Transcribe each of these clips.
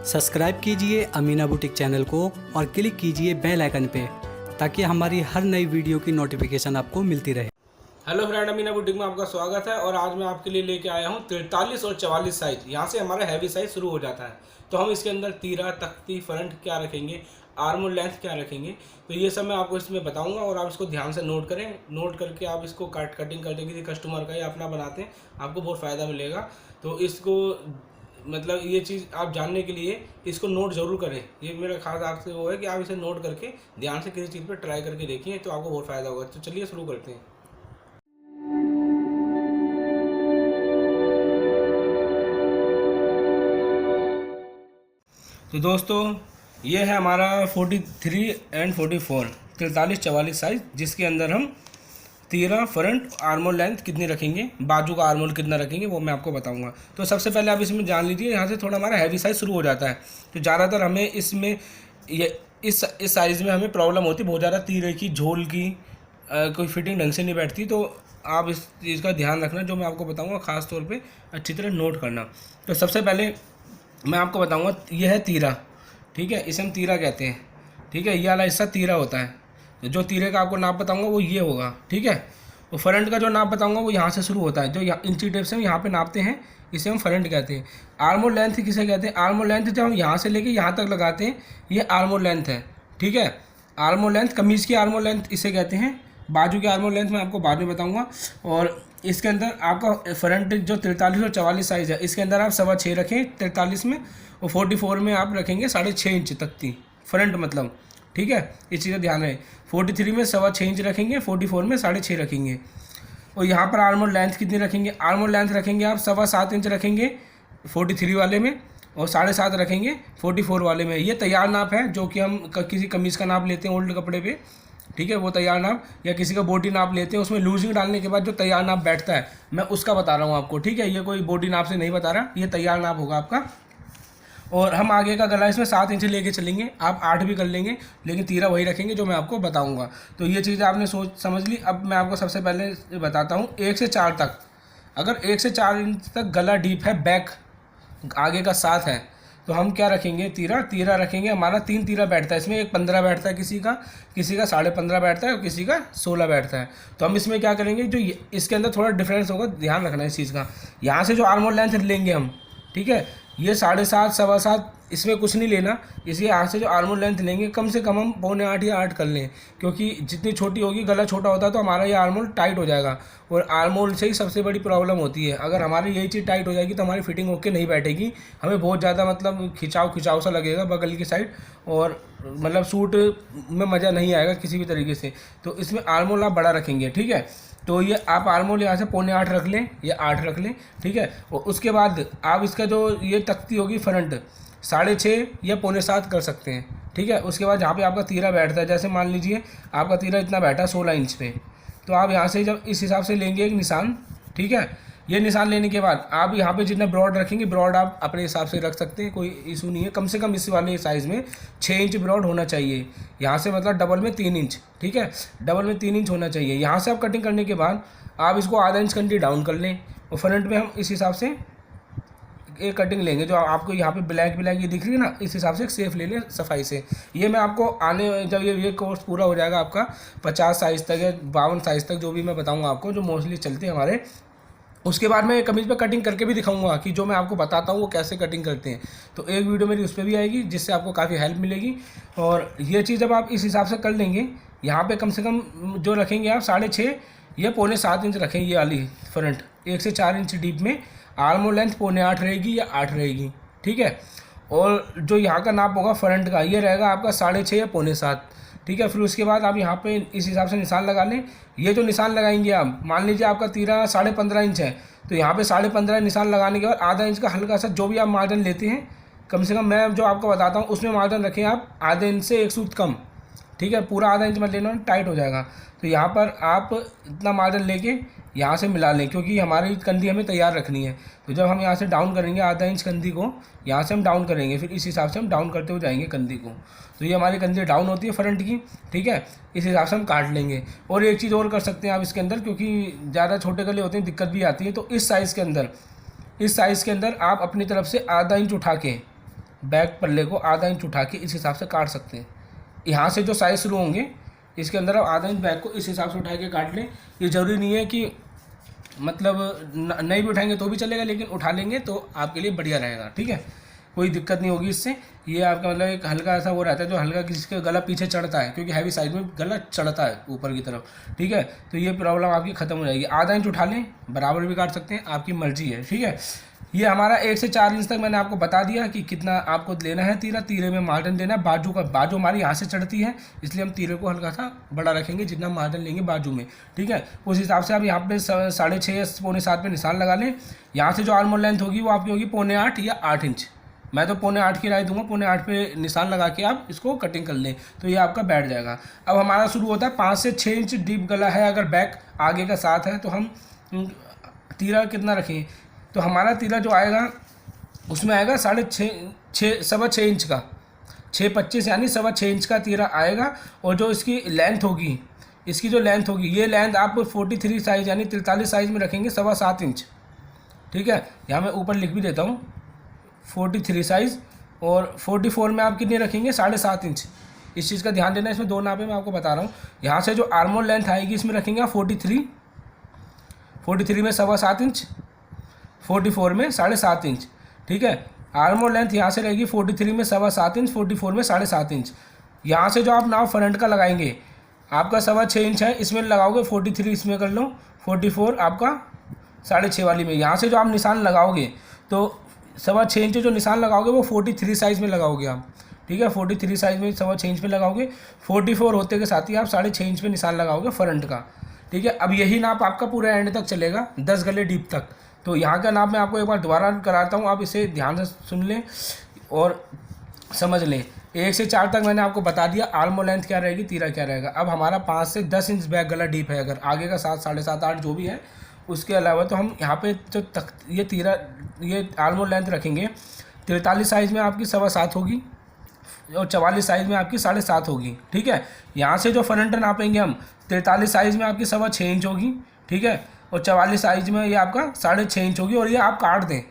Subscribe कीजिए Amina boutique channel को और क्लिक कीजिए बेल आइकन पे ताकि हमारी हर नई वीडियो की नोटिफिकेशन आपको मिलती रहे। हेलो फ्रेंड, अमीना बुटीक में आपका स्वागत है। और आज मैं आपके लिए लेके आया हूँ 43 और 44 साइज। यहाँ से हमारा हैवी साइज शुरू हो जाता है। तो हम इसके अंदर तीरा, तख्ती, फ्रंट क्या रखेंगे, आर्म और लेंथ क्या रखेंगे, तो ये सब मैं आपको इसमें बताऊंगा। और आप इसको ध्यान से नोट करें। नोट करके आप इसको कटिंग करके किसी कस्टमर का या अपना बनाते हैं, आपको बहुत फ़ायदा मिलेगा। तो इसको मतलब ये चीज़ आप जानने के लिए इसको नोट ज़रूर करें। ये मेरा खास आपसे वो है कि आप इसे नोट करके ध्यान से किसी चीज़ पर ट्राई करके देखिए, तो आपको बहुत फ़ायदा होगा। तो चलिए शुरू करते हैं। तो दोस्तों, ये है हमारा 43 एंड 44 43-44 साइज़, जिसके अंदर हम तीरा, फ्रंट, आर्मोल लेंथ कितनी रखेंगे, बाजू का आर्मोल कितना रखेंगे, वो मैं आपको बताऊंगा। तो सबसे पहले आप इसमें जान लीजिए, यहाँ से थोड़ा हमारा हैवी साइज़ शुरू हो जाता है। तो ज़्यादातर हमें इसमें इस साइज़ में हमें प्रॉब्लम होती है बहुत ज़्यादा, तीरे की, झोल की, कोई फिटिंग ढंग से नहीं बैठती। तो आप इस चीज़ का ध्यान रखना, जो मैं आपको बताऊँगा ख़ास तौर पर अच्छी तरह नोट करना। तो सबसे पहले मैं आपको बताऊंगा, यह है तीरा, ठीक है, इसे हम तीरा कहते हैं, ठीक है। ये वाला हिस्सा तीरा होता है। तो जो तीरे का आपको नाप बताऊंगा वो ये होगा, ठीक है। तो फ्रंट का जो नाप बताऊंगा वो यहाँ से शुरू होता है, जो इंची टेप से हम यहाँ पे नापते हैं, इसे हम फ्रंट कहते हैं। आर्मोल लेंथ किसे कहते हैं? आर्मोल लेंथ जब हम यहाँ से लेके यहाँ तक लगाते हैं, ये आर्मोल लेंथ है, ठीक है। आर्मोल लेंथ, कमीज़ की आर्मोल लेंथ इसे कहते हैं। बाजू की आर्मोल लेंथ मैं आपको बाद में बताऊंगा। और इसके अंदर आपका फ्रंट जो 43 और 44 साइज़ है, इसके अंदर आप 6.25 रखें 43 में, और 44 में आप रखेंगे 6.5 इंच तक की फ्रंट, मतलब, ठीक है। इस चीज़ का ध्यान रहे। 43 में 6.25 इंच रखेंगे, 44 में 6.5 रखेंगे। और यहाँ पर आर्मोल लेंथ कितनी रखेंगे? आर्मोल लेंथ रखेंगे आप 7.25 इंच रखेंगे 43 वाले में, और 7.5 रखेंगे 44 वाले में। ये तैयार नाप है, जो कि हम किसी कमीज़ का नाप लेते हैं ओल्ड कपड़े पे, ठीक है, वो तैयार नाप, या किसी का बॉडी नाप लेते हैं, उसमें लूजिंग डालने के बाद जो तैयार नाप बैठता है, मैं उसका बता रहा हूँ आपको, ठीक है। ये कोई बॉडी नाप से नहीं बता रहा, ये तैयार नाप होगा आपका। और हम आगे का गला इसमें 7 इंच लेके चलेंगे, आप 8 भी कर लेंगे, लेकिन तीरा वही रखेंगे जो मैं आपको बताऊंगा। तो ये चीज़ आपने समझ ली। अब मैं आपको सबसे पहले बताता हूँ 1 से 4 तक। अगर 1 से 4 इंच तक गला डीप है, बैक आगे का 7 है, तो हम क्या रखेंगे? तीरा रखेंगे। हमारा 3 तीरा बैठता है इसमें, एक 15 बैठता है किसी का 15.5 बैठता है, और किसी का 16 बैठता है। तो हम इसमें क्या करेंगे, जो इसके अंदर थोड़ा डिफरेंस होगा, ध्यान रखना इस चीज़ का। यहाँ से जो आर्मोल लेंथ लेंगे हम, ठीक है, ये 7.5 7.25, इसमें कुछ नहीं लेना। इसलिए यहाँ से जो आर्मोल लेंथ लेंगे, कम से कम हम 7.25 या 8 कर लें, क्योंकि जितनी छोटी होगी, गला छोटा होता है तो हमारा ये आर्मोल टाइट हो जाएगा। और आर्मोल से ही सबसे बड़ी प्रॉब्लम होती है। अगर हमारी यही चीज़ टाइट हो जाएगी तो हमारी फिटिंग होके नहीं बैठेगी, हमें बहुत ज़्यादा मतलब खिंचाव सा लगेगा बगल की साइड, और मतलब सूट में मज़ा नहीं आएगा किसी भी तरीके से। तो इसमें आर्मोल आप बड़ा रखेंगे, ठीक है। तो ये आप आर्मोल यहाँ से 7.25 रख लें या 8 रख लें, ठीक है। और उसके बाद आप इसका जो ये तख्ती होगी फ्रंट, 6.5 या 7.25 कर सकते हैं, ठीक है। उसके बाद जहाँ पे आपका तीरा बैठता है, जैसे मान लीजिए आपका तीरा इतना बैठा 16 इंच पे, तो आप यहाँ से जब इस हिसाब से लेंगे एक निशान, ठीक है। ये निशान लेने के बाद आप यहाँ पे जितना ब्रॉड रखेंगे, ब्रॉड आप अपने हिसाब से रख सकते हैं, कोई इशू नहीं है। कम से कम इस वाले साइज़ में 6 इंच ब्रॉड होना चाहिए। यहाँ से मतलब डबल में 3 इंच, ठीक है, डबल में 3 इंच होना चाहिए। यहाँ से आप कटिंग करने के बाद आप इसको आधा इंच कंडी डाउन कर लें, और फ्रंट में हम इस हिसाब से एक कटिंग लेंगे, जो आपको यहाँ पे ब्लैक ये दिख रही है ना, इस हिसाब से एक सेफ ले लें सफाई से। ये मैं आपको जब ये कोर्स पूरा हो जाएगा आपका 50 साइज़ तक या 52 साइज़ तक, जो भी मैं बताऊँगा आपको, जो मोस्टली चलते हैं हमारे, उसके बाद मैं कमीज़ पे कटिंग करके भी दिखाऊंगा कि जो मैं आपको बताता हूँ वो कैसे कटिंग करते हैं। तो एक वीडियो मेरी उस पर भी आएगी, जिससे आपको काफ़ी हेल्प मिलेगी। और ये चीज़ जब आप इस हिसाब से कर लेंगे, यहाँ पे कम से कम जो रखेंगे आप 6.5 या 7.25 इंच रखेंगे। ये वाली फ्रंट 1 से 4 इंच डीप में, आर्मोल लेंथ 7.25 रहेगी या 8 रहेगी, ठीक है। और जो यहाँ का नाप होगा फ्रंट का, ये रहेगा आपका 6.5 या 7.25, ठीक है। फिर उसके बाद आप यहाँ पे इस हिसाब से निशान लगा लें। ये जो निशान लगाएंगे आप, मान लीजिए आपका तीरा 15.5 इंच है, तो यहाँ पे 15.5 निशान लगाने के बाद आधा इंच का हल्का सा, जो भी आप मार्जिन लेते हैं, कम से कम मैं जो आपको बताता हूँ उसमें मार्जिन रखें आप आधे इंच से 1 सूत कम, ठीक है। पूरा आधा इंच मत लेना, टाइट हो जाएगा। तो यहाँ पर आप इतना मार्जिन लेके यहाँ से मिला लें, क्योंकि हमारी कंधी हमें तैयार रखनी है। तो जब हम यहाँ से डाउन करेंगे आधा इंच कंधी को, यहाँ से हम डाउन करेंगे, फिर इस हिसाब से हम डाउन करते हुए जाएंगे कंधी को। तो ये हमारी कंधी डाउन होती है फ्रंट की, ठीक है। इस हिसाब से हम काट लेंगे। और एक चीज़ और कर सकते हैं आप इसके अंदर, क्योंकि ज़्यादा छोटे गले होते हैं, दिक्कत भी आती है। तो इस साइज़ के अंदर आप अपनी तरफ से आधा इंच उठा के बैक पल्ले को आधा इंच उठा के इस हिसाब से काट सकते हैं। यहाँ से जो साइज शुरू होंगे इसके अंदर आप आधा इंच बैक को इस हिसाब से उठा के काट लें। ये ज़रूरी नहीं है कि मतलब नहीं भी उठाएंगे तो भी चलेगा, लेकिन उठा लेंगे तो आपके लिए बढ़िया रहेगा, ठीक है, कोई दिक्कत नहीं होगी इससे। ये आपका मतलब एक हल्का ऐसा वो रहता है जो हल्का किसी का गला पीछे चढ़ता है, क्योंकि हैवी साइज में गला चढ़ता है ऊपर की तरफ, ठीक है। तो ये प्रॉब्लम आपकी ख़त्म हो जाएगी। आधा इंच उठा लें, बराबर भी काट सकते हैं, आपकी मर्जी है, ठीक है। ये हमारा 1 से 4 इंच तक मैंने आपको बता दिया कि कितना आपको लेना है तीरा। तीरे में मार्जिन देना है बाजू का, बाजू हमारी यहाँ से चढ़ती है, इसलिए हम तीरे को हल्का सा बड़ा रखेंगे जितना मार्जिन लेंगे बाजू में, ठीक है। उस हिसाब से आप यहाँ पे 6.5 या 6.25 पे निशान लगा लें। यहाँ से जो आर्मोल लेंथ होगी वो आपकी होगी 7.25 या 8 इंच। मैं तो 7.25 की राय दूंगा, 7.25 पे निशान लगा के आप इसको कटिंग कर लें तो ये आपका बैठ जाएगा। अब हमारा शुरू होता है 5 से 6 इंच डीप गला है, अगर बैक आगे का साथ है तो हम तीरा कितना रखें, तो हमारा तीरा जो आएगा उसमें आएगा 6.5 इंच का, 6.25 यानी 6.25 इंच का तीरा आएगा। और जो इसकी लेंथ होगी, इसकी जो लेंथ होगी, ये लेंथ आप 43 साइज़ यानी 43 साइज़ में रखेंगे 7.25 इंच, ठीक है। यहाँ मैं ऊपर लिख भी देता हूँ 43 साइज़, और 44 में आप कितने रखेंगे 7.5 इंच। इस चीज़ का ध्यान देना, इसमें 2 नापे मैं आपको बता रहा हूँ। यहाँ से जो आर्मोल लेंथ आएगी इसमें रखेंगे आप 43 में 7.25 इंच, 44 में 7.5 इंच, ठीक है। आर्मोल लेंथ यहाँ से रहेगी 43 में 7.25 इंच, 44 में 7.5 इंच। यहाँ से जो आप नाप फ्रंट का लगाएंगे, आपका 6.25 इंच है, इसमें लगाओगे 43 इसमें कर लो, 44 आपका 6.5 वाली में। यहाँ से जो आप निशान लगाओगे तो 6.25 इंच जो निशान लगाओगे वो 43 साइज़ में लगाओगे आप, ठीक है। 43 साइज़ में 6.25 इंच पे लगाओगे, 44 होते के साथ ही आप 6.5 इंच पे निशान लगाओगे फ्रंट का, ठीक है। अब यही नाप आपका पूरे एंड तक चलेगा, 10 गले डीप तक। तो यहाँ का नाप मैं आपको एक बार दोबारा कराता हूँ, आप इसे ध्यान से सुन लें और समझ लें। 1 से 4 तक मैंने आपको बता दिया आर्मोल लेंथ क्या रहेगी, तीरा क्या रहेगा। अब हमारा 5 से 10 इंच बैक गला डीप है, अगर आगे का 7, 7.5, 8 जो भी है, उसके अलावा तो हम यहाँ पे जो ये तीरा, ये आर्मोल लेंथ रखेंगे 43 साइज़ में आपकी 7.25 होगी और 44 साइज़ में आपकी 7.5 होगी, ठीक है। यहाँ से जो फ्रंट नापेंगे हम 43 साइज़ में आपकी 6.25 इंच होगी, ठीक है, और 44 साइज़ में ये आपका 6.5 इंच होगी। और ये आप काट दें,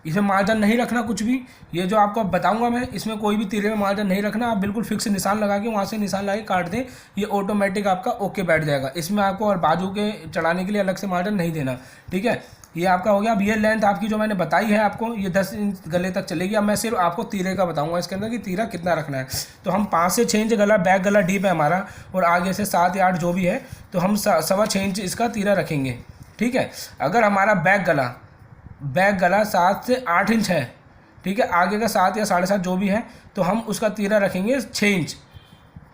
इसमें मार्जिन नहीं रखना कुछ भी। ये जो आपको बताऊंगा मैं, इसमें कोई भी तीरे में मार्जिन नहीं रखना, आप बिल्कुल फिक्स निशान लगा के वहाँ से निशान लगा के काट दें, ये ऑटोमेटिक आपका ओके बैठ जाएगा। इसमें आपको और बाजू के चढ़ाने के लिए अलग से मार्जिन नहीं देना, ठीक है। ये आपका हो गया। अब ये लेंथ आपकी जो मैंने बताई है आपको, ये 10 इंच गले तक चलेगी। अब मैं सिर्फ आपको तीरे का बताऊंगा इसके अंदर कि तीरा कितना रखना है। तो हम 5 से 6 इंच गला, बैक गला डीप है हमारा, और आगे से 7 या 8 जो भी है, तो हम 6.25 इंच इसका तीरा रखेंगे, ठीक है। अगर हमारा बैक गला 7 से 8 इंच है, ठीक है, आगे का 7 या 7.5 जो भी है, तो हम उसका तीरा रखेंगे 6 इंच।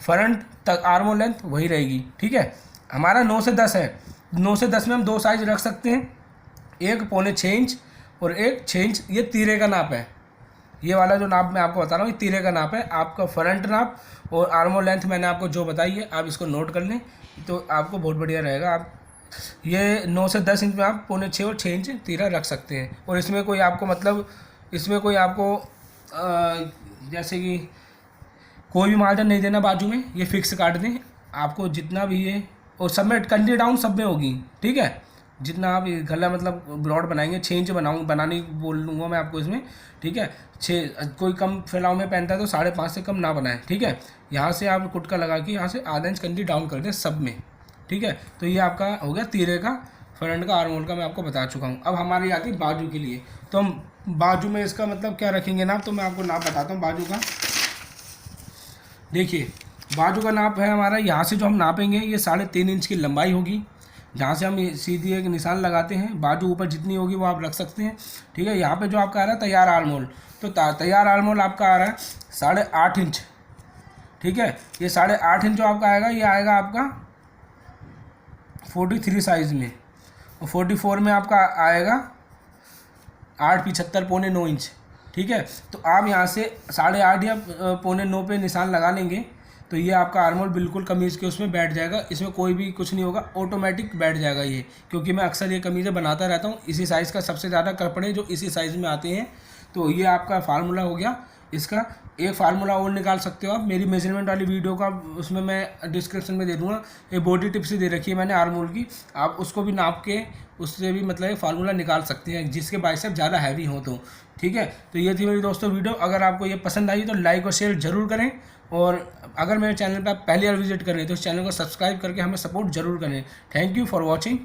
फ्रंट तक आर्मोल लेंथ वही रहेगी, ठीक है। हमारा 9 से 10 है, 9 से 10 में हम 2 साइज रख सकते हैं, एक 6.25 इंच और एक 6 इंच। ये तीरे का नाप है, ये वाला जो नाप मैं आपको बता रहा हूँ ये तीरे का नाप है। आपका फ्रंट नाप और आर्मोल लेंथ मैंने आपको जो बताई है, आप इसको नोट कर लें तो आपको बहुत बढ़िया रहेगा। आप ये 9 से 10 इंच में आप 6.25 और 6 इंच तीरा रख सकते हैं। और इसमें कोई आपको मतलब, इसमें कोई आपको जैसे कि कोई भी मार्जिन नहीं देना बाजू में, ये फिक्स काट दें आपको जितना भी है। और सब में कंडी डाउन सब में होगी, ठीक है। जितना आप गला मतलब ब्रॉड बनाएंगे, 6 इंच बनाने बोल लूँगा मैं आपको इसमें, ठीक है। 6 कोई कम फैलाव में पहनता है तो 5.5 से कम ना बनाएं, ठीक है। यहाँ से आप कुटका लगा के यहाँ से आधा इंच कंडी डाउन कर दें सब में, ठीक है। तो ये आपका हो गया तीरे का, फ्रंट का, आर्मोल का मैं आपको बता चुका हूँ। अब हमारी आती है बाजू के लिए। तो हम बाजू में इसका मतलब क्या रखेंगे नाप, तो मैं आपको नाप बताता हूँ बाजू का। देखिए बाजू का नाप है हमारा, यहाँ से जो हम नापेंगे ये 3.5 इंच की लंबाई होगी। जहाँ से हम सीधी एक निशान लगाते हैं, बाजू ऊपर जितनी होगी वो आप रख सकते हैं, ठीक है। यहाँ पे जो आपका आ रहा है तैयार आर्मोल, तो तैयार आर्मोल आपका आ रहा है 8.5 इंच, ठीक है। ये 8.5 इंच जो आपका आएगा, ये आएगा आपका 43 साइज़ में, और 44 में आपका आएगा 8.75 (पौने 9 इंच), ठीक है। तो आप यहाँ से 8.5 या 8.75 पे निशान लगा लेंगे तो ये आपका आर्मोल बिल्कुल कमीज़ के उसमें बैठ जाएगा। इसमें कोई भी कुछ नहीं होगा, ऑटोमेटिक बैठ जाएगा ये। क्योंकि मैं अक्सर ये कमीज़ें बनाता रहता हूँ, इसी साइज़ का सबसे ज़्यादा कपड़े जो इसी साइज़ में आते हैं। तो ये आपका फार्मूला हो गया। इसका एक फार्मूला और निकाल सकते हो आप, मेरी मेजरमेंट वाली वीडियो का उसमें मैं डिस्क्रिप्शन में दे दूँगा। ये बॉडी टिप्स ही दे रखी है मैंने आर्मोल की, आप उसको भी नाप के उससे भी मतलब फार्मूला निकाल सकते हैं, जिसके बाइसेप ज़्यादा हैवी हो तो ठीक है, तो ये थी मेरी दोस्तों वीडियो। अगर आपको ये पसंद आई तो लाइक और शेयर जरूर करें, और अगर मेरे चैनल पर आप पहली बार विजिट कर रहे हैं तो इस चैनल को सब्सक्राइब करके हमें सपोर्ट जरूर करें। Thank you for watching.